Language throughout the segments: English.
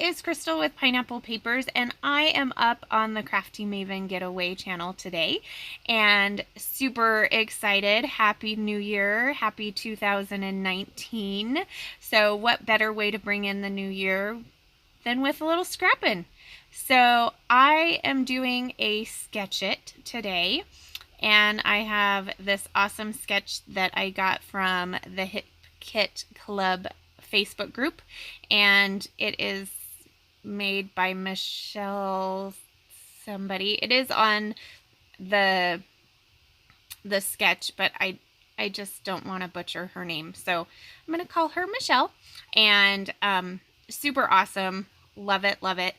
is Crystal with Pineapple Papers, and I am up on the Crafty Maven Getaway channel today, and super excited. Happy New Year, happy 2019. So what better way to bring in the new year than with a little scrapping? So I am doing a sketch it today, and I have this awesome sketch that I got from the Hip Kit Club Facebook group, and it is made by Michelle somebody. It is on the sketch, but I just don't want to butcher her name, so I'm gonna call her Michelle. And super awesome, love it, love it.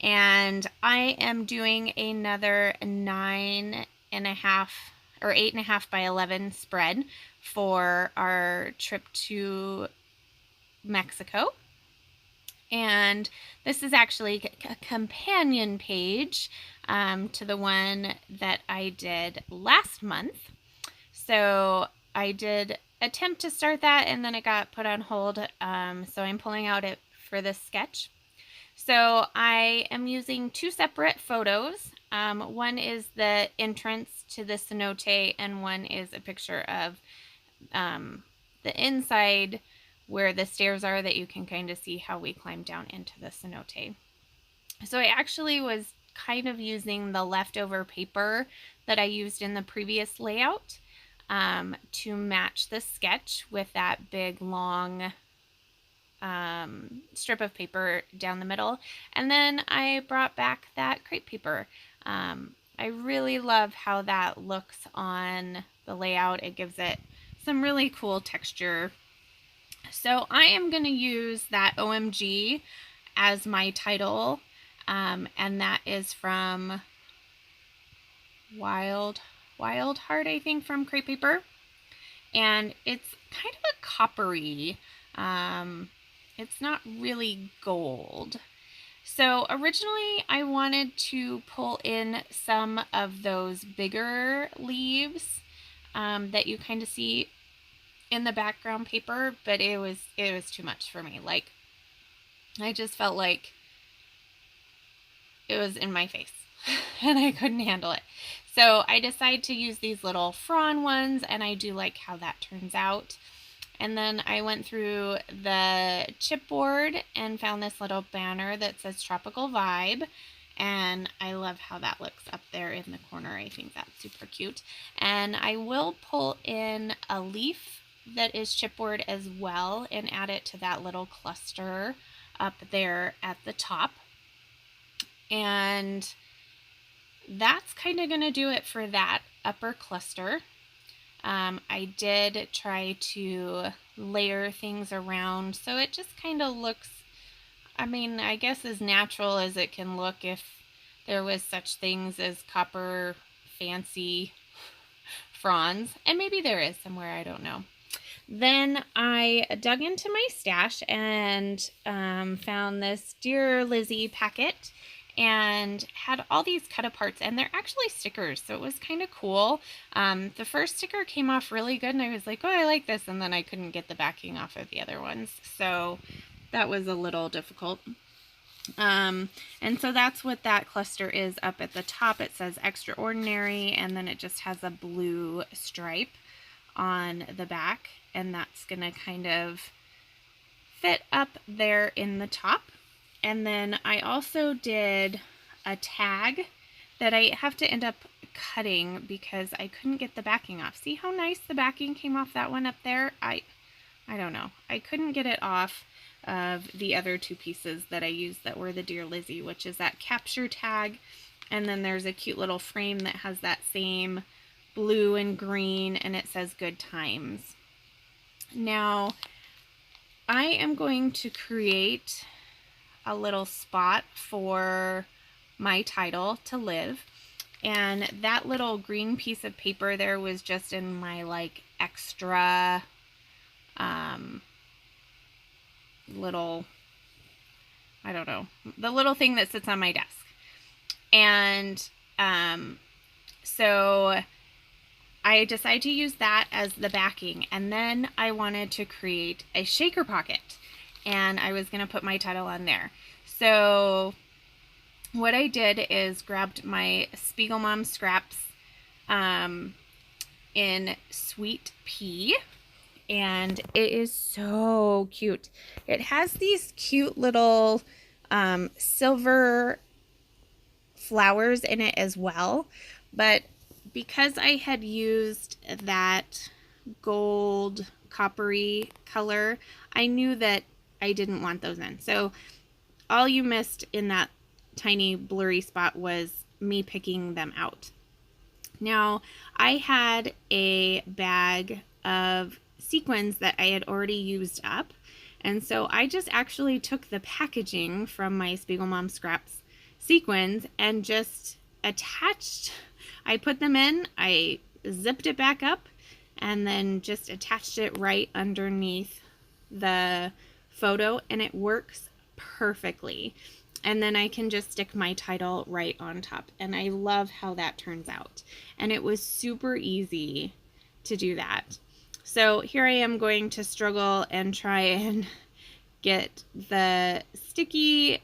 And I am doing another 9.5 or 8.5 by 11 spread for our trip to Mexico. And this is actually a companion page to the one that I did last month. So I did attempt to start that, and then it got put on hold. So I'm pulling out it for this sketch. So I am using two separate photos. One is the entrance to the cenote, and one is a picture of the inside where the stairs are, that you can kind of see how we climb down into the cenote. So I actually was kind of using the leftover paper that I used in the previous layout to match the sketch with that big long strip of paper down the middle. And then I brought back that crepe paper. I really love how that looks on the layout. It gives it some really cool texture. So I am going to use that OMG as my title, and that is from Wild Heart, I think, from Crepe Paper. And it's kind of a coppery, it's not really gold. So originally I wanted to pull in some of those bigger leaves that you kind of see in the background paper, but it was too much for me. Like, I just felt like it was in my face and I couldn't handle it. So I decided to use these little frond ones, and I do like how that turns out. And then I went through the chipboard and found this little banner that says Tropical Vibe, and I love how that looks up there in the corner. I think that's super cute. And I will pull in a leaf that is chipboard as well and add it to that little cluster up there at the top. And that's kind of going to do it for that upper cluster. I did try to layer things around so it just kind of looks, I mean, I guess as natural as it can look if there was such things as copper fancy fronds. And maybe there is somewhere, I don't know. Then I dug into my stash and found this Dear Lizzie packet, and had all these cut aparts, and they're actually stickers, so it was kind of cool. The first sticker came off really good, and I was like, oh, I like this, and then I couldn't get the backing off of the other ones, so that was a little difficult. And so that's what that cluster is up at the top. It says Extraordinary, and then it just has a blue stripe on the back, and that's gonna kind of fit up there in the top. And then I also did a tag that I have to end up cutting because I couldn't get the backing off. See how nice the backing came off that one up there? I don't know. I couldn't get it off of the other two pieces that I used that were the Dear Lizzie, which is that capture tag. And then there's a cute little frame that has that same blue and green, and it says Good Times. Now, I am going to create a little spot for my title to live, and that little green piece of paper there was just in my like extra little, I don't know, the little thing that sits on my desk. And so I decided to use that as the backing, and then I wanted to create a shaker pocket, and I was going to put my title on there. So what I did is grabbed my spiegelmom scraps in sweet pea, and it is so cute. It has these cute little silver flowers in it as well, but because I had used that gold coppery color, I knew that I didn't want those in. So all you missed in that tiny blurry spot was me picking them out. Now, I had a bag of sequins that I had already used up, and so I just actually took the packaging from my spiegelmom scraps sequins and just attached, I put them in, I zipped it back up, and then just attached it right underneath the photo, and it works perfectly. And then I can just stick my title right on top, and I love how that turns out. And it was super easy to do that. So here I am going to struggle and try and get the sticky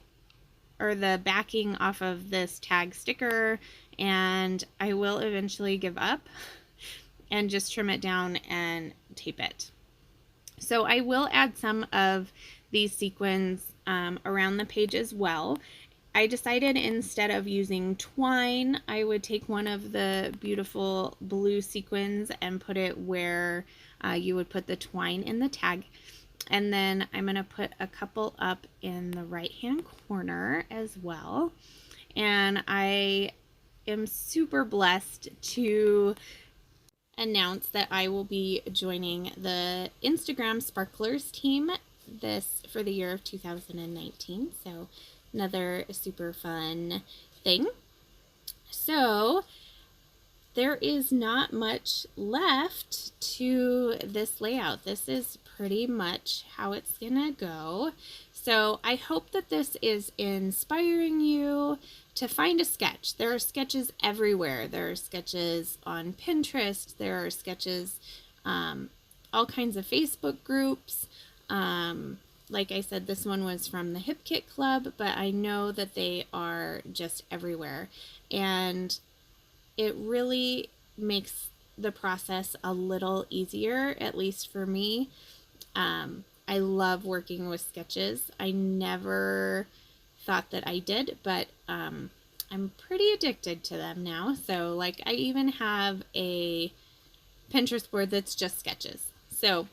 or the backing off of this tag sticker, and I will eventually give up and just trim it down and tape it. So I will add some of these sequins around the page as well. I decided instead of using twine, I would take one of the beautiful blue sequins and put it where you would put the twine in the tag. And then I'm going to put a couple up in the right hand corner as well. And I am super blessed to announce that I will be joining the Instagram Sparklers team for the year of 2019. So another super fun thing. So there is not much left to this layout. This is pretty much how it's gonna go. So I hope that this is inspiring you to find a sketch. There are sketches everywhere. There are sketches on Pinterest. There are sketches, all kinds of Facebook groups. Like I said, this one was from the Hip Kit Club, but I know that they are just everywhere. And it really makes the process a little easier, at least for me. I love working with sketches. I never thought that I did, but I'm pretty addicted to them now. So like I even have a Pinterest board that's just sketches. So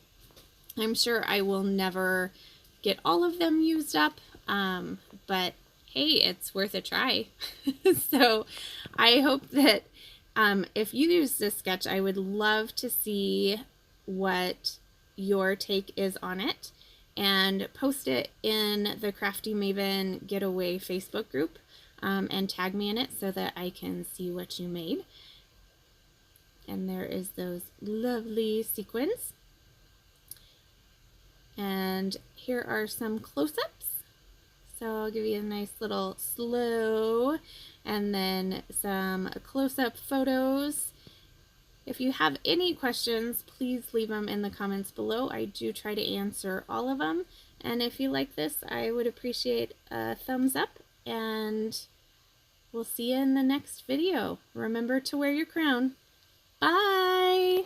I'm sure I will never get all of them used up, but hey, it's worth a try. So I hope that if you use this sketch, I would love to see what your take is on it, and post it in the Crafty Maven Getaway Facebook group, and tag me in it so that I can see what you made. And there is those lovely sequins. And here are some close-ups. So I'll give you a nice little slow and then some close-up photos. If you have any questions, please leave them in the comments below. I do try to answer all of them. And if you like this, I would appreciate a thumbs up, and we'll see you in the next video. Remember to wear your crown. Bye!